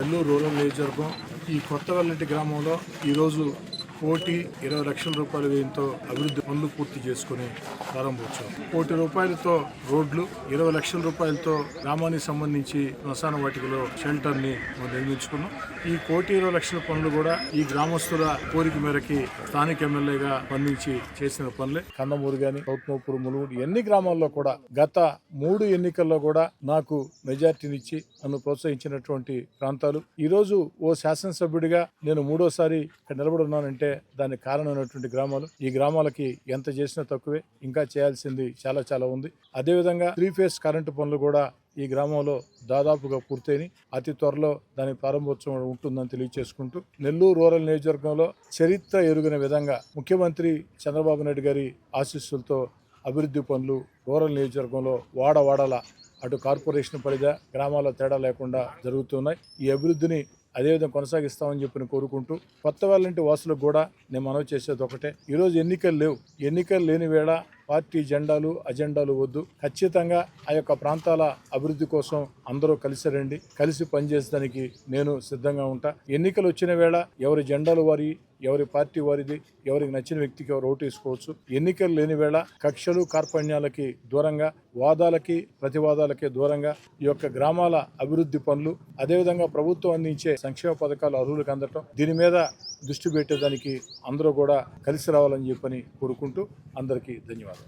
Nellore rural నియోజకవర్గం ఈ కొత్తవెల్లంటి గ్రామంలో ఈరోజు 1,20,00,000 రూపాయల వ్యయంతో అభివృద్ధి పనులు పూర్తి చేసుకుని ప్రారంభోత్సవం. 1,00,00,000 రూపాయలతో రోడ్లు, 20 లక్షల రూపాయలతో గ్రామానికి సంబంధించి శ్మశాన వాటికలో షెల్టర్ ని నిర్మించుకున్నాం. ఈ 1,20,00,000 పనులు కూడా ఈ గ్రామస్తుల కోరిక మేరకి స్థానిక ఎమ్మెల్యేగా స్పందించి చేసిన పనులే. కందమూరు గాని, సౌత్మూరు, ములుగుడు ఎన్ని గ్రామాల్లో కూడా గత 3 ఎన్నికల్లో కూడా నాకు మెజార్టీనిచ్చి నన్ను ప్రోత్సహించినటువంటి ప్రాంతాలు. ఈ రోజు ఓ శాసనసభ్యుడిగా నేను 3వ సారి ఇక్కడ నిలబడున్నానంటే దానికి కారణమైనటువంటి గ్రామాలు. ఈ గ్రామాలకి ఎంత చేసినా తక్కువే, ఇంకా చేయాల్సింది చాలా చాలా ఉంది. అదేవిధంగా 3 ఫేజ్ కరెంటు పనులు కూడా ఈ గ్రామంలో దాదాపుగా పూర్తయిని అతి త్వరలో దాని ప్రారంభోత్సవం ఉంటుందని తెలియజేసుకుంటూ, నెల్లూరు రూరల్ నియోజకవర్గంలో చరిత్ర ఎరుగిన విధంగా ముఖ్యమంత్రి చంద్రబాబు నాయుడు గారి ఆశీస్సులతో అభివృద్ధి పనులు రూరల్ నియోజకవర్గంలో వాడవాడల అటు కార్పొరేషన్ పరిధి గ్రామాల తేడా లేకుండా జరుగుతున్నాయి. ఈ అభివృద్ధిని అదేవిధంగా కొనసాగిస్తామని చెప్పి కోరుకుంటూ, కొత్తవెల్లంటి వాసులకు కూడా నేను మనవి చేసేది ఒకటే, ఈరోజు ఎన్నికలు లేవు. ఎన్నికలు లేని వేళ పార్టీ జెండాలు అజెండాలు వద్దు. ఖచ్చితంగా ఆ యొక్క ప్రాంతాల అభివృద్ధి కోసం అందరూ కలిసి రండి, కలిసి పనిచేసేదానికి నేను సిద్ధంగా ఉంటా. ఎన్నికలు వచ్చిన వేళ ఎవరి జెండాలు వారి, ఎవరి పార్టీ వారిది, ఎవరికి నచ్చిన వ్యక్తికి ఎవరు ఓటు వేసుకోవచ్చు. ఎన్నికలు లేని వేళ కక్షలు కార్పణ్యాలకి దూరంగా, వాదాలకి ప్రతివాదాలకి దూరంగా ఈ యొక్క గ్రామాల అభివృద్ధి పనులు, అదేవిధంగా ప్రభుత్వం అందించే సంక్షేమ పథకాలు అర్హులకు అందటం, దీని మీద దృష్టి పెట్టేదానికి అందరూ కూడా కలిసి రావాలని చెప్పని కోరుకుంటూ అందరికీ ధన్యవాదాలు.